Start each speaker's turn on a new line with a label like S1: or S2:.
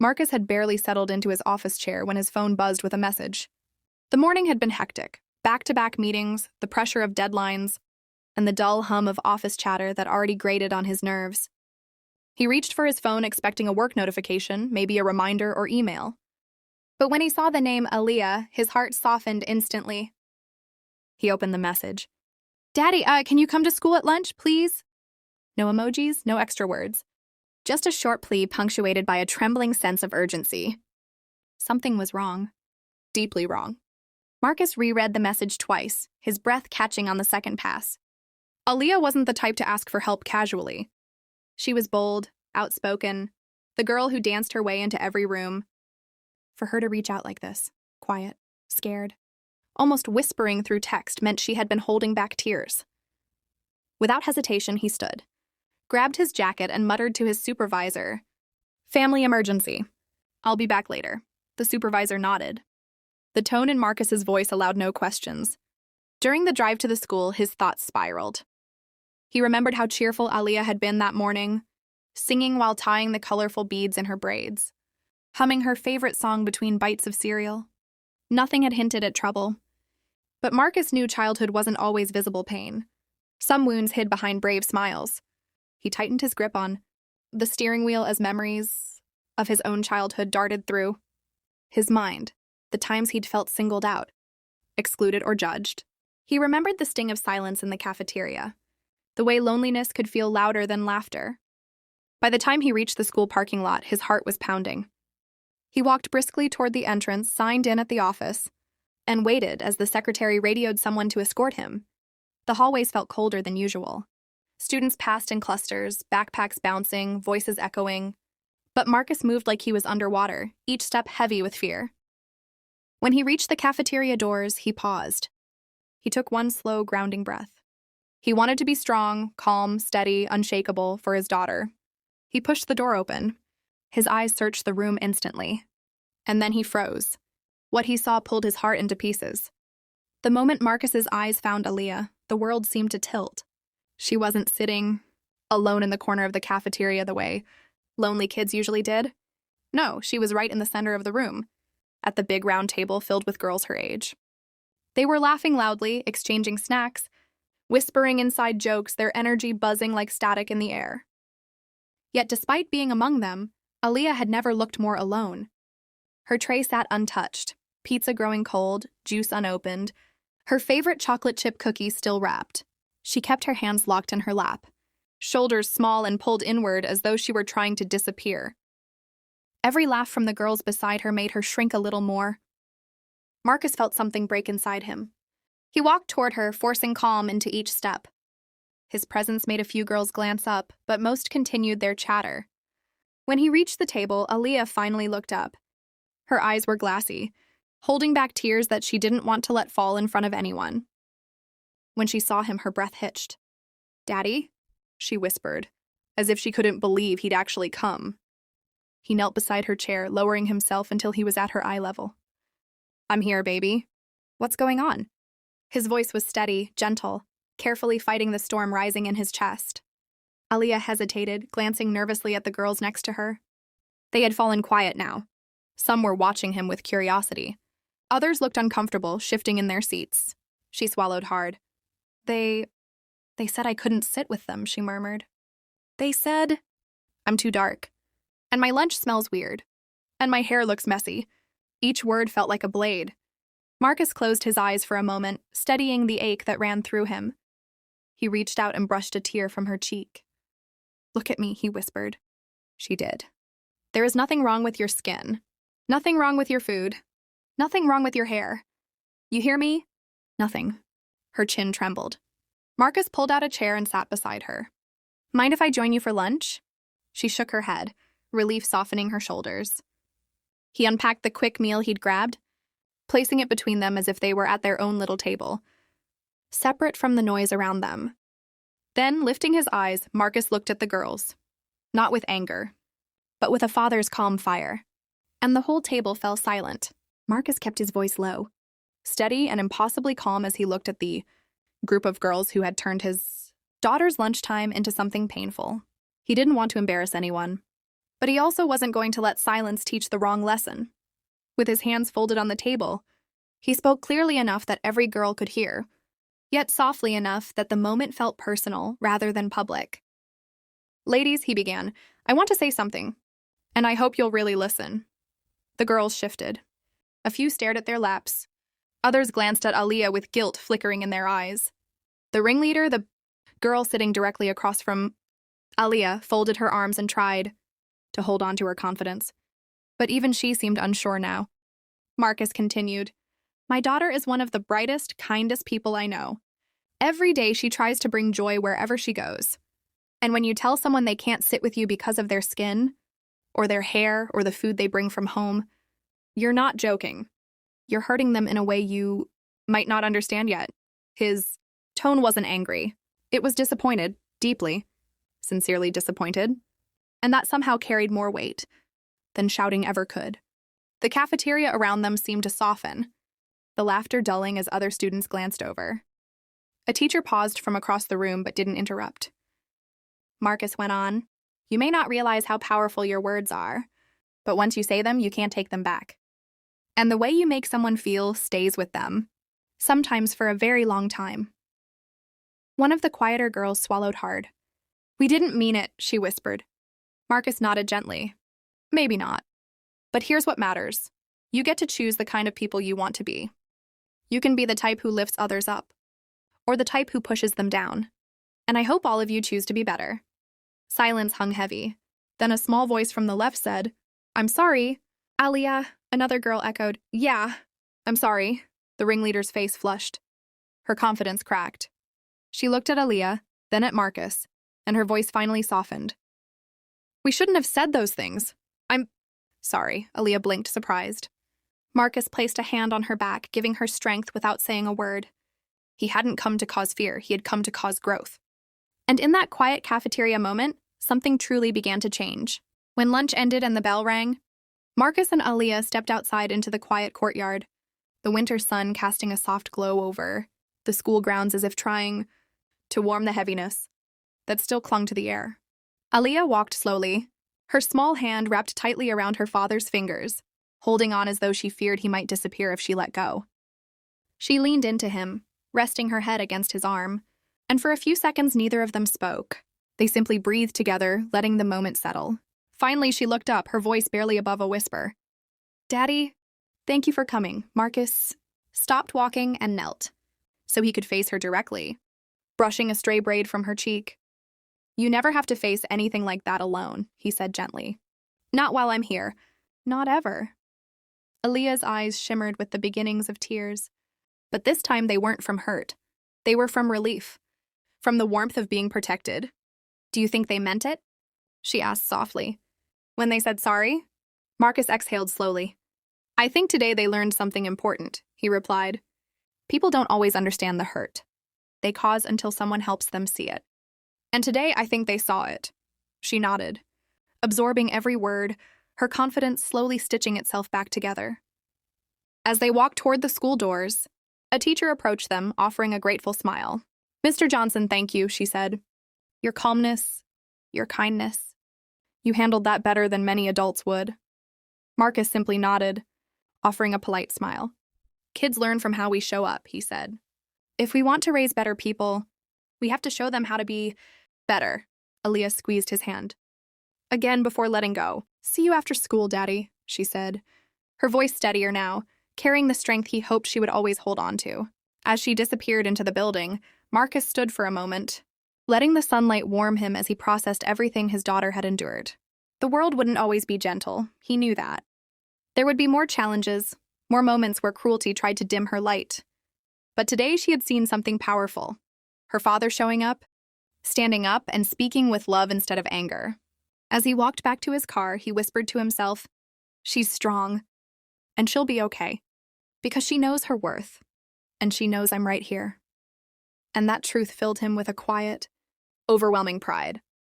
S1: Marcus had barely settled into his office chair when his phone buzzed with a message. The morning had been hectic. Back-to-back meetings, the pressure of deadlines, and the dull hum of office chatter that already grated on his nerves. He reached for his phone expecting a work notification, maybe a reminder or email. But when he saw the name Aaliyah, his heart softened instantly. He opened the message. "Daddy, can you come to school at lunch, please?" No emojis, no extra words. Just a short plea punctuated by a trembling sense of urgency. Something was wrong. Deeply wrong. Marcus reread the message twice, his breath catching on the second pass. Aaliyah wasn't the type to ask for help casually. She was bold, outspoken, the girl who danced her way into every room. For her to reach out like this, quiet, scared, almost whispering through text, meant she had been holding back tears. Without hesitation, he stood, grabbed his jacket, and muttered to his supervisor, "Family emergency. I'll be back later." The supervisor nodded. The tone in Marcus's voice allowed no questions. During the drive to the school, his thoughts spiraled. He remembered how cheerful Aaliyah had been that morning, singing while tying the colorful beads in her braids, humming her favorite song between bites of cereal. Nothing had hinted at trouble. But Marcus knew childhood wasn't always visible pain. Some wounds hid behind brave smiles. He tightened his grip on the steering wheel as memories of his own childhood darted through his mind, the times he'd felt singled out, excluded or judged. He remembered the sting of silence in the cafeteria, the way loneliness could feel louder than laughter. By the time he reached the school parking lot, his heart was pounding. He walked briskly toward the entrance, signed in at the office, and waited as the secretary radioed someone to escort him. The hallways felt colder than usual. Students passed in clusters, backpacks bouncing, voices echoing. But Marcus moved like he was underwater, each step heavy with fear. When he reached the cafeteria doors, he paused. He took one slow, grounding breath. He wanted to be strong, calm, steady, unshakable for his daughter. He pushed the door open. His eyes searched the room instantly. And then he froze. What he saw pulled his heart into pieces. The moment Marcus's eyes found Aaliyah, the world seemed to tilt. She wasn't sitting alone in the corner of the cafeteria the way lonely kids usually did. No, she was right in the center of the room, at the big round table filled with girls her age. They were laughing loudly, exchanging snacks, whispering inside jokes, their energy buzzing like static in the air. Yet despite being among them, Aaliyah had never looked more alone. Her tray sat untouched, pizza growing cold, juice unopened, her favorite chocolate chip cookie still wrapped. She kept her hands locked in her lap, shoulders small and pulled inward as though she were trying to disappear. Every laugh from the girls beside her made her shrink a little more. Marcus felt something break inside him. He walked toward her, forcing calm into each step. His presence made a few girls glance up, but most continued their chatter. When he reached the table, Aaliyah finally looked up. Her eyes were glassy, holding back tears that she didn't want to let fall in front of anyone. When she saw him, her breath hitched. "Daddy?" she whispered, as if she couldn't believe he'd actually come. He knelt beside her chair, lowering himself until he was at her eye level. "I'm here, baby. What's going on?" His voice was steady, gentle, carefully fighting the storm rising in his chest. Aaliyah hesitated, glancing nervously at the girls next to her. They had fallen quiet now. Some were watching him with curiosity. Others looked uncomfortable, shifting in their seats. She swallowed hard. They said I couldn't sit with them," she murmured. "They said I'm too dark. And my lunch smells weird. And my hair looks messy." Each word felt like a blade. Marcus closed his eyes for a moment, steadying the ache that ran through him. He reached out and brushed a tear from her cheek. "Look at me," he whispered. She did. "There is nothing wrong with your skin. Nothing wrong with your food. Nothing wrong with your hair. You hear me? Nothing." Her chin trembled. Marcus pulled out a chair and sat beside her. "Mind if I join you for lunch?" She shook her head, relief softening her shoulders. He unpacked the quick meal he'd grabbed, placing it between them as if they were at their own little table, separate from the noise around them. Then, lifting his eyes, Marcus looked at the girls, not with anger, but with a father's calm fire. And the whole table fell silent. Marcus kept his voice low, steady and impossibly calm as he looked at the group of girls who had turned his daughter's lunchtime into something painful. He didn't want to embarrass anyone, But he also wasn't going to let silence teach the wrong lesson. With his hands folded on the table, he spoke clearly enough that every girl could hear, yet softly enough that the moment felt personal rather than public. "Ladies," he began, "I want to say something, and I hope you'll really listen." The girls shifted. A few stared at their laps. Others glanced at Aliyah with guilt flickering in their eyes. The ringleader, the girl sitting directly across from Aliyah, folded her arms and tried to hold on to her confidence. But even she seemed unsure now. Marcus continued, "My daughter is one of the brightest, kindest people I know. Every day she tries to bring joy wherever she goes. And when you tell someone they can't sit with you because of their skin, or their hair, or the food they bring from home, you're not joking. You're hurting them in a way you might not understand yet." His tone wasn't angry. It was disappointed, deeply, sincerely disappointed, and that somehow carried more weight than shouting ever could. The cafeteria around them seemed to soften, the laughter dulling as other students glanced over. A teacher paused from across the room but didn't interrupt. Marcus went on, "You may not realize how powerful your words are, but once you say them, you can't take them back. And the way you make someone feel stays with them, sometimes for a very long time." One of the quieter girls swallowed hard. "We didn't mean it," she whispered. Marcus nodded gently. "Maybe not. But here's what matters. You get to choose the kind of people you want to be. You can be the type who lifts others up, or the type who pushes them down. And I hope all of you choose to be better." Silence hung heavy. Then a small voice from the left said, "I'm sorry." "Aliyah," another girl echoed. "Yeah, I'm sorry." The ringleader's face flushed. Her confidence cracked. She looked at Aliyah, then at Marcus, and her voice finally softened. "We shouldn't have said those things. I'm sorry." Aliyah blinked, surprised. Marcus placed a hand on her back, giving her strength without saying a word. He hadn't come to cause fear, he had come to cause growth. And in that quiet cafeteria moment, something truly began to change. When lunch ended and the bell rang, Marcus and Aliyah stepped outside into the quiet courtyard, the winter sun casting a soft glow over the school grounds as if trying to warm the heaviness that still clung to the air. Aliyah walked slowly, her small hand wrapped tightly around her father's fingers, holding on as though she feared he might disappear if she let go. She leaned into him, resting her head against his arm, and for a few seconds neither of them spoke. They simply breathed together, letting the moment settle. Finally, she looked up, her voice barely above a whisper. "Daddy, thank you for coming." Marcus stopped walking and knelt, so he could face her directly, brushing a stray braid from her cheek. "You never have to face anything like that alone," he said gently. "Not while I'm here. Not ever." Aliyah's eyes shimmered with the beginnings of tears, but this time they weren't from hurt. They were from relief, from the warmth of being protected. "Do you think they meant it?" she asked softly. "When they said sorry?" Marcus exhaled slowly. "I think today they learned something important," he replied. "People don't always understand the hurt they cause until someone helps them see it. And today I think they saw it." She nodded, absorbing every word, her confidence slowly stitching itself back together. As they walked toward the school doors, a teacher approached them, offering a grateful smile. "Mr. Johnson, thank you," she said. "Your calmness, your kindness. You handled that better than many adults would." Marcus simply nodded, offering a polite smile. "Kids learn from how we show up," he said. "If we want to raise better people, we have to show them how to be better." Aliyah squeezed his hand again before letting go. "See you after school, Daddy," she said, her voice steadier now, carrying the strength he hoped she would always hold on to. As she disappeared into the building, Marcus stood for a moment, letting the sunlight warm him as he processed everything his daughter had endured. The world wouldn't always be gentle, he knew that. There would be more challenges, more moments where cruelty tried to dim her light. But today she had seen something powerful. Her father showing up, standing up, and speaking with love instead of anger. As he walked back to his car, he whispered to himself, "She's strong, and she'll be okay, because she knows her worth, and she knows I'm right here." And that truth filled him with a quiet, overwhelming pride.